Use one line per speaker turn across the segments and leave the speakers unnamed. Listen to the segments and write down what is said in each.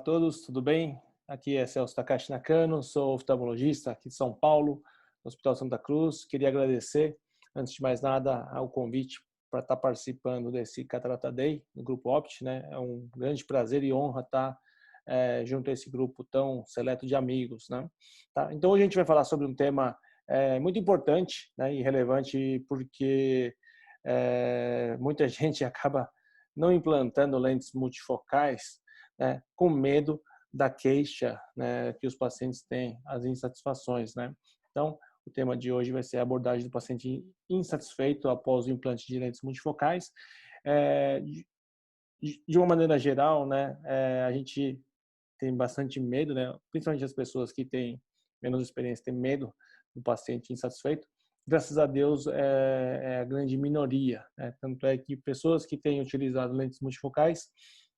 todos, tudo bem? Aqui é Celso Takashi Nakano, sou oftalmologista aqui de São Paulo, no Hospital Santa Cruz. Queria agradecer, antes de mais nada, ao convite para estar participando desse Catarata Day no Grupo Opt, né? É um grande prazer e honra estar junto a esse grupo tão seleto de amigos, né? Tá? Então hoje a gente vai falar sobre um tema muito importante, né, e relevante porque muita gente acaba não implantando lentes multifocais, né, com medo da queixa, né, que os pacientes têm, as insatisfações, né? Então, o tema de hoje vai ser a abordagem do paciente insatisfeito após o implante de lentes multifocais. É, de uma maneira geral, né, a gente tem bastante medo, né? Principalmente as pessoas que têm menos experiência têm medo do paciente insatisfeito. Graças a Deus é a grande minoria, né? Tanto é que pessoas que têm utilizado lentes multifocais,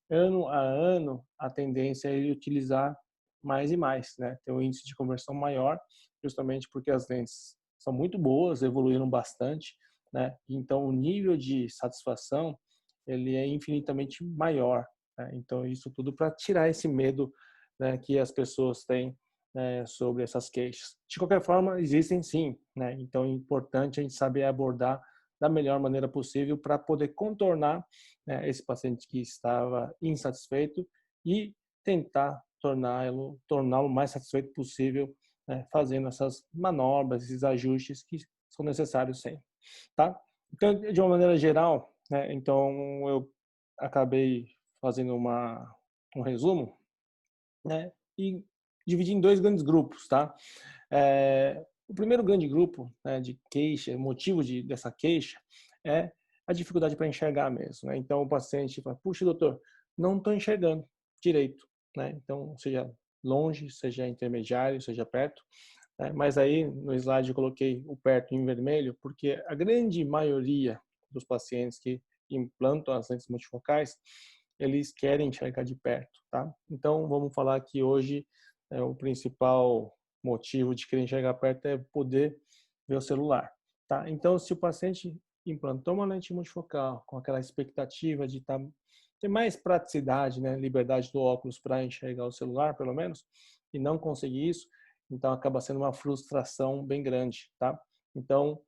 ano a ano, a tendência é ele utilizar mais e mais, né? Tem um índice de conversão maior, justamente porque as lentes são muito boas, evoluíram bastante, né? Então o nível de satisfação ele é infinitamente maior, né? Então isso tudo para tirar esse medo, né, que as pessoas têm, né, sobre essas queixas. De qualquer forma, existem sim, né? Então é importante a gente saber abordar da melhor maneira possível para poder contornar, né, esse paciente que estava insatisfeito e tentar torná-lo o mais satisfeito possível, né, fazendo essas manobras, esses ajustes que são necessários sempre, tá? Então, de uma maneira geral, né, então eu acabei fazendo um resumo, né, e dividi em dois grandes grupos, tá? O primeiro grande grupo, né, de queixa, motivo dessa queixa é a dificuldade para enxergar mesmo, né? Então o paciente fala: puxa, doutor, não estou enxergando direito, né? Então, seja longe, seja intermediário, seja perto, né? Mas aí no slide eu coloquei o perto em vermelho porque a grande maioria dos pacientes que implantam as lentes multifocais, eles querem enxergar de perto, tá? Então vamos falar aqui hoje, o principal motivo de querer enxergar perto é poder ver o celular, tá? Então se o paciente implantou uma lente multifocal com aquela expectativa de ter mais praticidade, né, liberdade do óculos para enxergar o celular, pelo menos, e não conseguir isso, então acaba sendo uma frustração bem grande, tá? Então,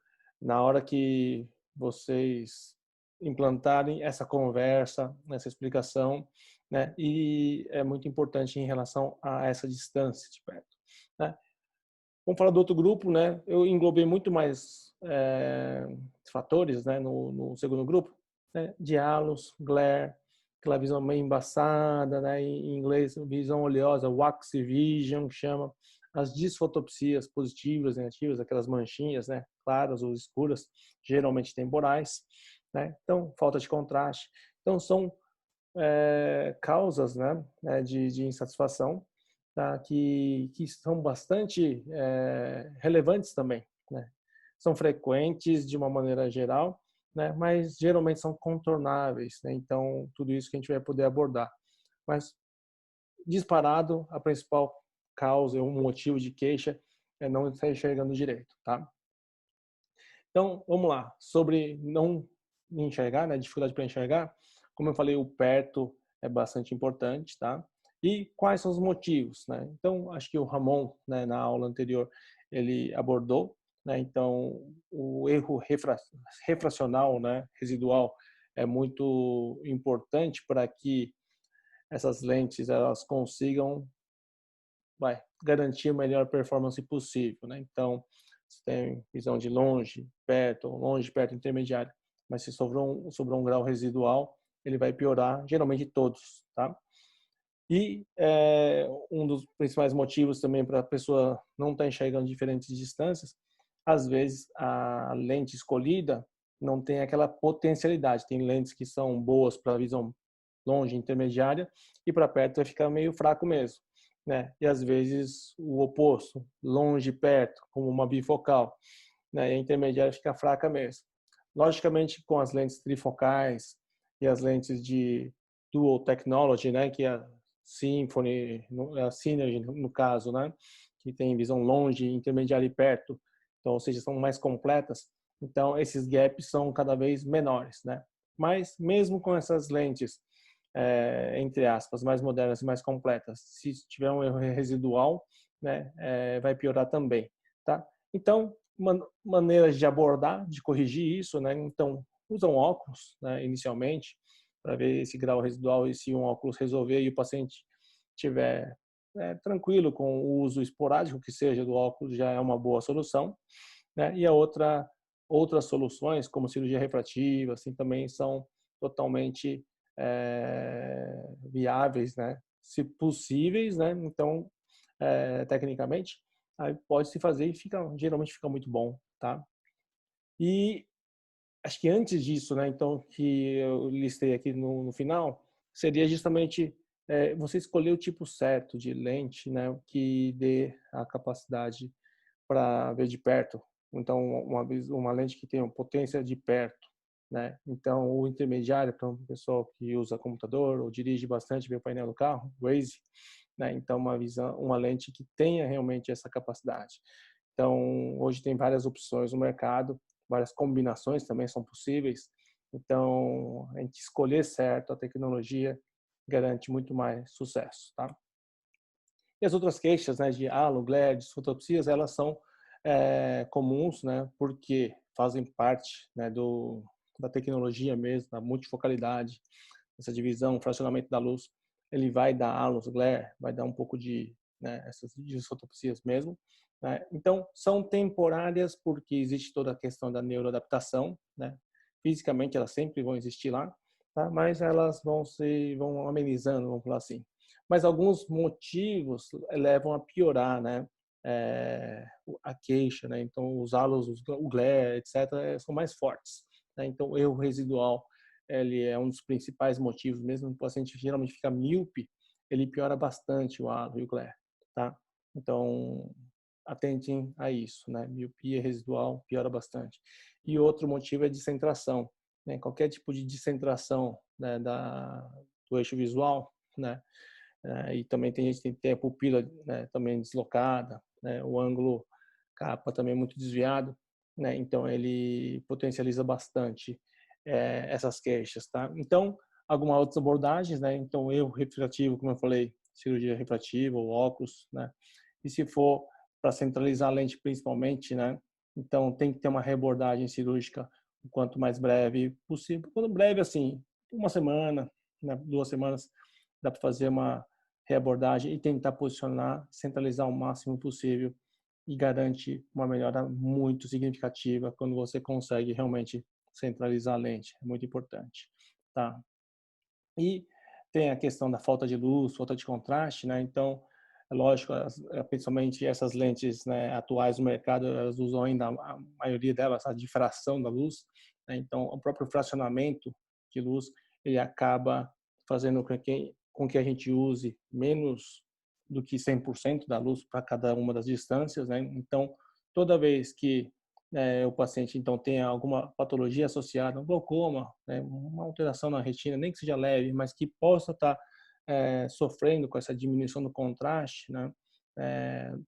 na hora que vocês implantarem essa conversa, essa explicação, né? E é muito importante em relação a essa distância de perto, né? Vamos falar do outro grupo, né? Eu englobei muito mais fatores, né, no segundo grupo, né? Diálogos, glare, aquela visão meio embaçada, né? Em inglês, visão oleosa, wax vision, que chama, as disfotopsias positivas, negativas, aquelas manchinhas, né? Claras ou escuras, geralmente temporais, né? Então, falta de contraste. Então, são causas, né, de insatisfação, tá, que são bastante relevantes também, né? São frequentes de uma maneira geral, né, mas geralmente são contornáveis, né? Então, tudo isso que a gente vai poder abordar. Mas, disparado, a principal causa, um motivo de queixa é não estar enxergando direito, tá? Então, vamos lá. Sobre não enxergar, né, dificuldade para enxergar, como eu falei, o perto é bastante importante, tá? E quais são os motivos, né? Então, acho que o Ramon, né, na aula anterior, ele abordou, né? Então, o erro refracional, né, residual, é muito importante para que essas lentes elas consigam garantir a melhor performance possível, né? Então, você tem visão de longe, perto, intermediário, mas se sobrou um grau residual, ele vai piorar, geralmente todos, tá? E um dos principais motivos também para a pessoa não estar enxergando diferentes distâncias, às vezes a lente escolhida não tem aquela potencialidade. Tem lentes que são boas para visão longe, intermediária, e para perto vai ficar meio fraco mesmo, né? E às vezes o oposto, longe, perto, como uma bifocal, né? E a intermediária fica fraca mesmo. Logicamente, com as lentes trifocais e as lentes de dual technology, né? Que é a Symphony, a Synergy no caso, né? Que tem visão longe, intermediária e perto, então, ou seja, são mais completas. Então, esses gaps são cada vez menores, né? Mas mesmo com essas lentes entre aspas, mais modernas e mais completas. Se tiver um erro residual, né, vai piorar também, tá? Então, maneiras de abordar, de corrigir isso, né? Então, usam óculos, né, inicialmente, para ver esse grau residual e se um óculos resolver e o paciente tiver tranquilo com o uso esporádico que seja do óculos, já é uma boa solução, né? E outras soluções, como cirurgia refrativa, assim, também são totalmente viáveis, né? Se possíveis, né? Então, tecnicamente, aí pode se fazer e geralmente fica muito bom, tá? E acho que antes disso, né? Então, que eu listei aqui no final, seria justamente você escolher o tipo certo de lente, né? Que dê a capacidade para ver de perto. Então, uma lente que tenha potência de perto, né? Então, o intermediário para um pessoal que usa computador ou dirige bastante, vê o painel do carro, Waze, né? Então, uma lente que tenha realmente essa capacidade. Então, hoje tem várias opções no mercado, várias combinações também são possíveis. Então, a gente escolher certo a tecnologia garante muito mais sucesso, tá? E as outras queixas, né, de halo, glare, de fotopsias, elas são comuns, né, porque fazem parte, né, da tecnologia mesmo, da multifocalidade, essa divisão, fracionamento da luz, ele vai dar halos, glare, vai dar um pouco de, né, essas disfotopsias mesmo, né? Então, são temporárias porque existe toda a questão da neuroadaptação, né? Fisicamente elas sempre vão existir lá, tá? Mas elas vão amenizando, vamos falar assim. Mas alguns motivos levam a piorar, né? A queixa, né? Então, os halos, o glare, etc., são mais fortes, né? Então, o erro residual, ele é um dos principais motivos, mesmo que o paciente geralmente fica míope, ele piora bastante o halo e o glare, tá? Então, atentem a isso, né? Miopia residual piora bastante. E outro motivo é descentração, né? Qualquer tipo de descentração, né, do eixo visual, né? E também tem gente que tem a pupila, né, também deslocada, né? O ângulo capa também muito desviado, né? Então ele potencializa bastante essas queixas, tá? Então, algumas outras abordagens, né? Então, erro refrativo, como eu falei, cirurgia refrativa ou óculos, né? E se for para centralizar a lente principalmente, né? Então, tem que ter uma reabordagem cirúrgica o quanto mais breve possível. Quando breve, assim, uma semana, né? 2 semanas, dá para fazer uma reabordagem e tentar posicionar, centralizar o máximo possível e garante uma melhora muito significativa quando você consegue realmente centralizar a lente. É muito importante, tá? E tem a questão da falta de luz, falta de contraste, né? Então, é lógico, principalmente essas lentes, né, atuais no mercado, elas usam ainda, a maioria delas, a difração da luz, né? Então, o próprio fracionamento de luz, ele acaba fazendo com que a gente use menos do que 100% da luz para cada uma das distâncias, né? Então, toda vez que o paciente então tem alguma patologia associada, um glaucoma, né, uma alteração na retina, nem que seja leve, mas que possa estar sofrendo com essa diminuição do contraste, né,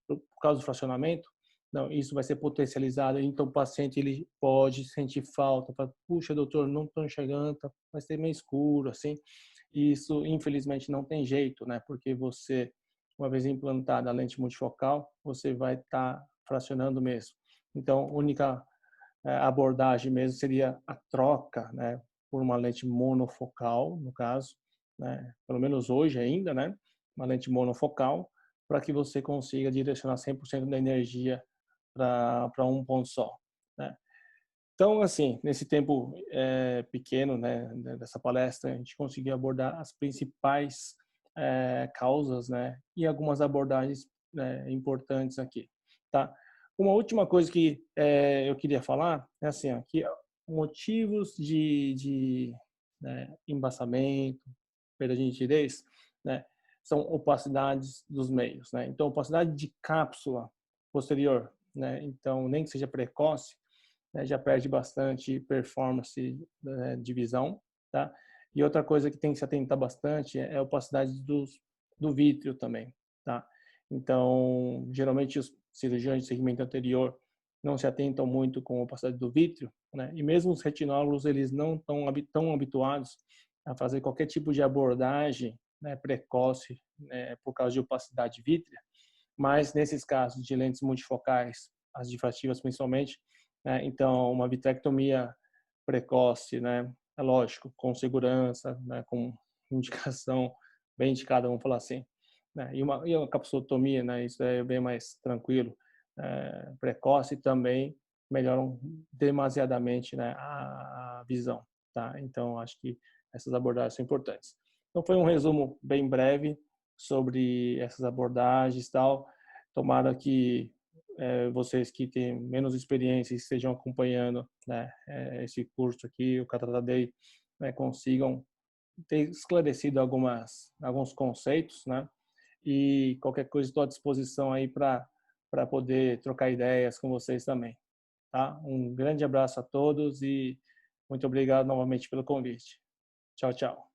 por causa do fracionamento, não, isso vai ser potencializado. Então o paciente ele pode sentir falta, fala, puxa, doutor, não estou enxergando, vai ser meio escuro, assim. E isso infelizmente não tem jeito, né, porque você, uma vez implantada a lente multifocal, você vai estar fracionando mesmo. Então, a única abordagem mesmo seria a troca, né, por uma lente monofocal, no caso, né, pelo menos hoje ainda, né, uma lente monofocal, para que você consiga direcionar 100% da energia para um ponto só, né. Então, assim, nesse tempo pequeno, né, dessa palestra, a gente conseguiu abordar as principais causas, né, e algumas abordagens, né, importantes aqui, tá? Uma última coisa que eu queria falar é assim, ó, que motivos de embaçamento, perda de nitidez, né, são opacidades dos meios, né? Então, opacidade de cápsula posterior, né? Então, nem que seja precoce, né, já perde bastante performance de visão, tá? E outra coisa que tem que se atentar bastante é a opacidade do vítreo também, tá? Então, geralmente os cirurgiões de segmento anterior não se atentam muito com a opacidade do vítreo, né? E mesmo os retinólogos, eles não estão tão habituados a fazer qualquer tipo de abordagem, né, precoce, né, por causa de opacidade vítrea, mas nesses casos de lentes multifocais, as difrativas principalmente, né, então uma vitrectomia precoce, né, é lógico, com segurança, né, com indicação bem indicada, vamos falar assim, né, e uma capsulotomia, né, isso é bem mais tranquilo, precoce também melhoram demasiadamente, né, a visão, tá? Então acho que essas abordagens são importantes. Então foi um resumo bem breve sobre essas abordagens e tal. Tomara que vocês que têm menos experiência e estejam acompanhando, né, esse curso aqui, o Catarata Day, né, consigam ter esclarecido alguns conceitos, né? E qualquer coisa estou à disposição aí para poder trocar ideias com vocês também, tá? Um grande abraço a todos e muito obrigado novamente pelo convite. Tchau, tchau.